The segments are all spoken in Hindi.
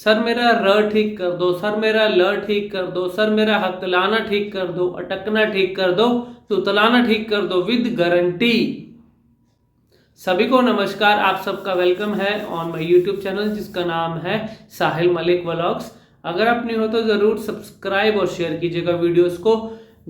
सर मेरा र ठीक कर दो, सर मेरा ल ठीक कर दो, सर मेरा हकलाना ठीक कर दो, अटकना ठीक कर दो, तुतलाना ठीक कर दो विद गारंटी। सभी को नमस्कार, आप सबका वेलकम है ऑन माय यूट्यूब चैनल जिसका नाम है साहिल मलिक व्लॉग्स। अगर आप नहीं हो तो जरूर सब्सक्राइब और शेयर कीजिएगा वीडियोस को।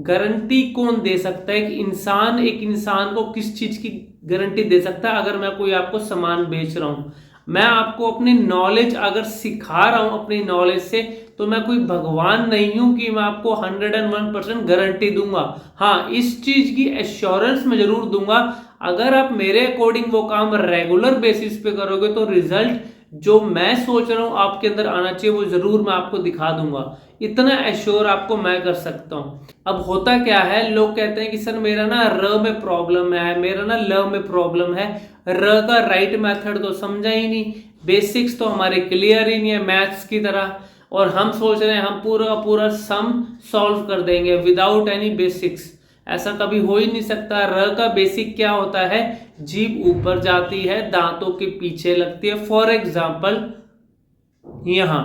गारंटी कौन दे सकता है कि एक इंसान को किस चीज की गारंटी दे सकता है? अगर मैं कोई आपको सामान बेच रहा हूं, मैं आपको अपनी नॉलेज अगर सिखा रहा हूं अपनी नॉलेज से, तो मैं कोई भगवान नहीं हूं कि मैं आपको 101% गारंटी दूंगा। हाँ, इस चीज की एश्योरेंस मैं जरूर दूंगा, अगर आप मेरे अकॉर्डिंग वो काम रेगुलर बेसिस पे करोगे तो रिजल्ट जो मैं सोच रहा हूं आपके अंदर आना चाहिए वो जरूर मैं आपको दिखा दूंगा। इतना एश्योर आपको मैं कर सकता हूं। अब होता क्या है, लोग कहते हैं कि सर मेरा ना र में प्रॉब्लम है, मेरा ना ल में प्रॉब्लम है। र का राइट मेथड तो समझा ही नहीं, बेसिक्स तो हमारे क्लियर ही नहीं है मैथ्स की तरह, और हम सोच रहे हैं हम पूरा पूरा सम सॉल्व कर देंगे विदाउट एनी बेसिक्स। ऐसा कभी हो ही नहीं सकता। र का बेसिक क्या होता है? जीभ ऊपर जाती है, दांतों के पीछे लगती है। फॉर एग्जाम्पल यहां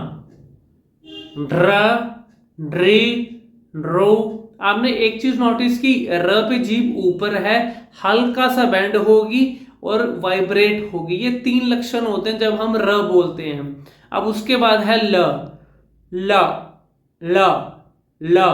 ड्र, ड्री, ड्रो। आपने एक चीज नोटिस की, र पे जीभ ऊपर है, हल्का सा बैंड होगी और वाइब्रेट होगी। ये 3 लक्षण होते हैं जब हम र बोलते हैं। अब उसके बाद है ल, ल, ल, ल।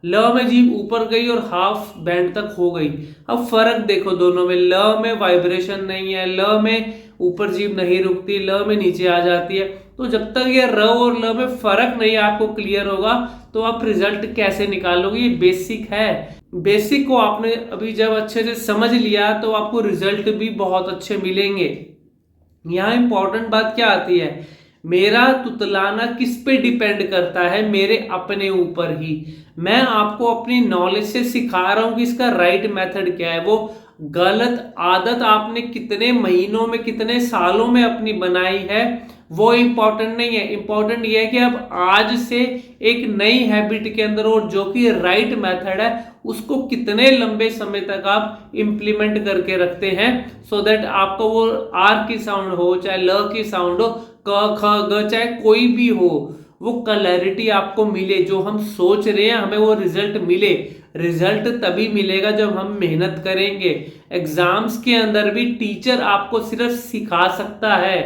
ल में जीभ ऊपर गई और हाफ बैंड तक हो गई। अब फर्क देखो दोनों में, ल में वाइब्रेशन नहीं है, ल में ऊपर जीभ नहीं रुकती, ल में नीचे आ जाती है। तो जब तक ये र और ल में फर्क नहीं आपको क्लियर होगा तो आप रिजल्ट कैसे निकालोगे? ये बेसिक है। बेसिक को आपने अभी जब अच्छे से समझ लिया तो आपको रिजल्ट भी बहुत अच्छे मिलेंगे। यहाँ इंपॉर्टेंट बात क्या आती है, मेरा तुतलाना किस पे डिपेंड करता है? मेरे अपने ऊपर ही। मैं आपको अपनी नॉलेज से सिखा रहा हूं कि इसका राइट मेथड क्या है। वो गलत आदत आपने कितने महीनों में, कितने सालों में अपनी बनाई है, वो इंपॉर्टेंट नहीं है। इंपॉर्टेंट ये है कि अब आज से एक नई हैबिट के अंदर, और जो कि राइट मेथड है, उसको कितने लंबे समय तक आप इंप्लीमेंट करके रखते हैं, सो दैट आपको वो आर की साउंड हो चाहे ल की साउंड हो, क ख ग चाहे कोई भी हो, वो क्लैरिटी आपको मिले। जो हम सोच रहे हैं हमें वो रिजल्ट मिले। रिजल्ट तभी मिलेगा जब हम मेहनत करेंगे। एग्जाम्स के अंदर भी टीचर आपको सिर्फ सिखा सकता है।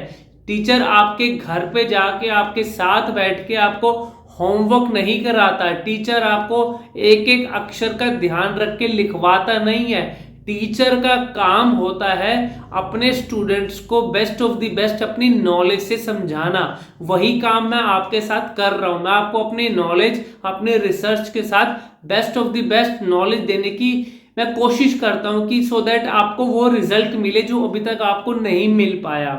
टीचर आपके घर पे जाके आपके साथ बैठ के आपको होमवर्क नहीं कराता। टीचर आपको एक एक अक्षर का ध्यान रख के लिखवाता नहीं है। टीचर का काम होता है अपने स्टूडेंट्स को बेस्ट ऑफ द बेस्ट अपनी नॉलेज से समझाना। वही काम मैं आपके साथ कर रहा हूं। मैं आपको अपनी नॉलेज, अपने रिसर्च के साथ best of the best knowledge देने की मैं कोशिश करता हूं कि सो दैट आपको वो रिजल्ट मिले जो अभी तक आपको नहीं मिल पाया।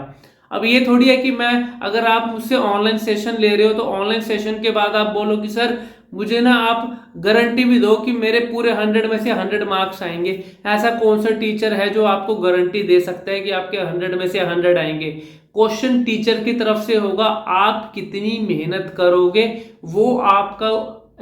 अब ये थोड़ी है कि मैं, अगर आप मुझसे ऑनलाइन सेशन ले रहे हो तो ऑनलाइन सेशन के बाद आप बोलो कि सर मुझे ना आप गारंटी भी दो कि मेरे पूरे 100 में से 100 मार्क्स आएंगे। ऐसा कौन सा टीचर है जो आपको गारंटी दे सकता है कि आपके 100 में से 100 आएंगे? क्वेश्चन टीचर की तरफ से होगा, आप कितनी मेहनत करोगे वो आपका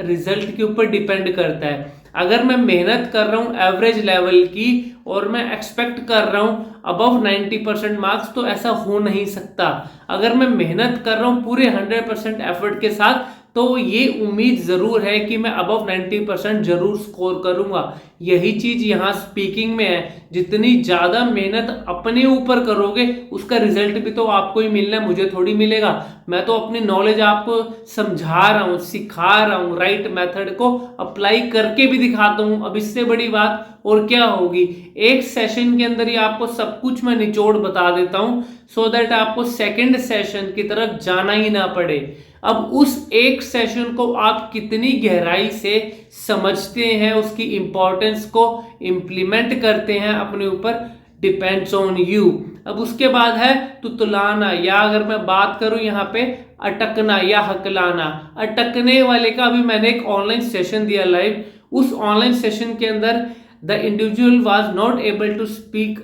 रिजल्ट के ऊपर डिपेंड करता है। अगर मैं मेहनत कर रहा हूं एवरेज लेवल की और मैं एक्सपेक्ट कर रहा हूं अबव 90% मार्क्स, तो ऐसा हो नहीं सकता। अगर मैं मेहनत कर रहा हूं पूरे 100% एफर्ट के साथ, तो ये उम्मीद जरूर है कि मैं अबव 90% जरूर स्कोर करूंगा। यही चीज यहाँ स्पीकिंग में है। जितनी ज्यादा मेहनत अपने ऊपर करोगे उसका रिजल्ट भी तो आपको ही मिलना है, मुझे थोड़ी मिलेगा। मैं तो अपनी नॉलेज आपको समझा रहा हूँ, सिखा रहा हूँ, राइट मेथड को अप्लाई करके भी दिखाता हूँ। अब इससे बड़ी बात और क्या होगी? एक सेशन के अंदर ही आपको सब कुछ मैं निचोड़ बता देता हूँ, सो दैट आपको सेकंड सेशन की तरफ जाना ही ना पड़े। अब उस एक सेशन को आप कितनी गहराई से समझते हैं, उसकी इंपॉर्टेंस को इंप्लीमेंट करते हैं अपने ऊपर, डिपेंड्स ऑन यू। अब उसके बाद है तुतलाना, या अगर मैं बात करूं यहाँ पे अटकना या हकलाना। अटकने वाले का अभी मैंने एक ऑनलाइन सेशन दिया लाइव। उस ऑनलाइन सेशन के अंदर the individual was not able to speak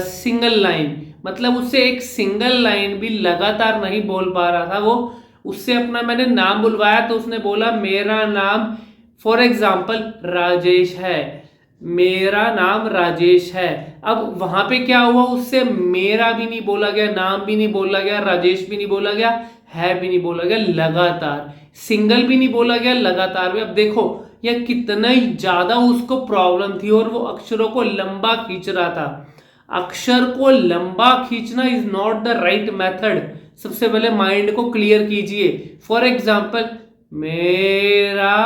single line, मतलब उससे एक सिंगल लाइन भी लगातार नहीं बोल पा रहा था वो। उससे अपना मैंने नाम बुलवाया तो उसने बोला मेरा नाम फॉर एग्जाम्पल राजेश है, मेरा नाम राजेश है। अब वहां पे क्या हुआ, उससे मेरा भी नहीं बोला गया, नाम भी नहीं बोला गया, राजेश भी नहीं बोला गया, है भी नहीं बोला गया, लगातार। सिंगल भी नहीं बोला गया, लगातार भी। अब देखो यह कितना ही ज्यादा उसको प्रॉब्लम थी और वो अक्षरों को लंबा खींच रहा था। अक्षर को लंबा खींचना is not the right method. सबसे पहले माइंड को क्लियर कीजिए। फॉर एग्जाम्पल, मेरा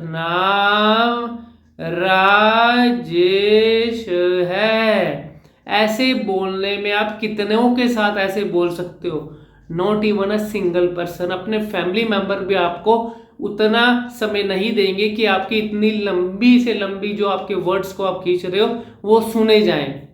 नाम राजेश है, ऐसे बोलने में आप कितनों के साथ ऐसे बोल सकते हो? Not even a single person. अपने फैमिली मेंबर भी आपको उतना समय नहीं देंगे कि आपकी इतनी लंबी से लंबी जो आपके वर्ड्स को आप खींच रहे हो वो सुने जाएं।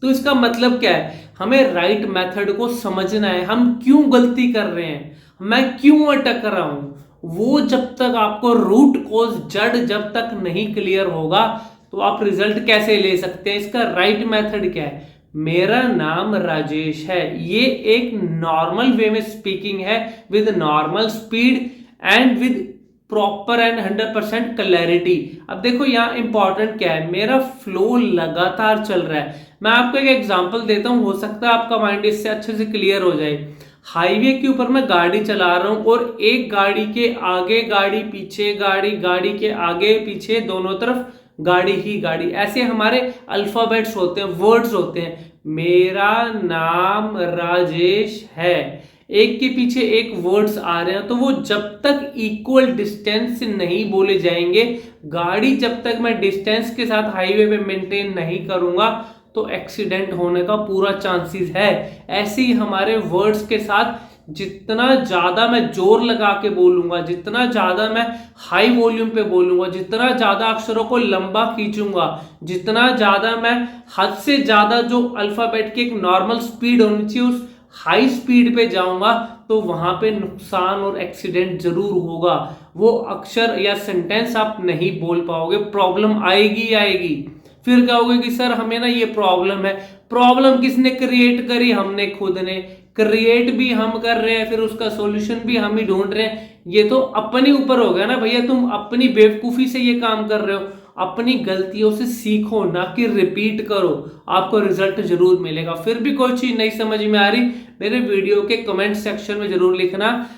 तो इसका मतलब क्या है? हमें राइट मेथड को समझना है। हम क्यों गलती कर रहे हैं, मैं क्यों अटक रहा हूं, वो जब तक आपको रूट कोज जड़ जब तक नहीं क्लियर होगा तो आप रिजल्ट कैसे ले सकते हैं? इसका राइट मेथड क्या है? मेरा नाम राजेश है, ये एक नॉर्मल वे में स्पीकिंग है, with normal speed and with proper and 100% clarity. अब देखो यहाँ इंपॉर्टेंट क्या है, मेरा फ्लो लगातार चल रहा है। मैं आपको एक एग्जांपल देता हूं, हो सकता है आपका माइंड इससे अच्छे से क्लियर हो जाए। हाईवे के ऊपर मैं गाड़ी चला रहा हूं और एक गाड़ी के आगे गाड़ी, पीछे गाड़ी, गाड़ी के आगे पीछे दोनों तरफ गाड़ी ही गाड़ी, ऐसे हमारे अल्फाबेट्स होते हैं, वर्ड्स होते हैं। मेरा नाम राजेश है, एक के पीछे एक वर्ड्स आ रहे हैं, तो वो जब तक इक्वल डिस्टेंस से नहीं बोले जाएंगे, गाड़ी जब तक मैं डिस्टेंस के साथ हाईवे पे मेंटेन नहीं करूंगा तो एक्सीडेंट होने का पूरा चांसेस है। ऐसे ही हमारे वर्ड्स के साथ जितना ज्यादा मैं जोर लगा के बोलूंगा, जितना ज्यादा मैं हाई वॉल्यूम पे बोलूंगा, जितना ज्यादा अक्षरों को लंबा खींचूंगा, जितना ज्यादा मैं हद से ज्यादा जो अल्फाबेट की एक नॉर्मल स्पीड होनी चाहिए उस हाई स्पीड पे जाऊंगा, तो वहां पे नुकसान और एक्सीडेंट जरूर होगा। वो अक्षर या सेंटेंस आप नहीं बोल पाओगे, प्रॉब्लम आएगी आएगी। फिर कहोगे कि सर हमें ना ये प्रॉब्लम है। प्रॉब्लम किसने क्रिएट करी? हमने खुद ने। क्रिएट भी हम कर रहे हैं, फिर उसका सॉल्यूशन भी हम ही ढूंढ रहे हैं। ये तो अपने ऊपर हो गया ना भैया, तुम अपनी बेवकूफी से ये काम कर रहे हो। अपनी गलतियों से सीखो, ना कि रिपीट करो, आपको रिजल्ट जरूर मिलेगा। फिर भी कोई चीज नहीं समझ में आ रही, मेरे वीडियो के कमेंट सेक्शन में जरूर लिखना,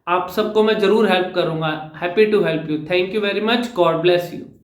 आप सबको मैं जरूर हेल्प करूंगा। Happy to help you. Thank you very much. God bless you.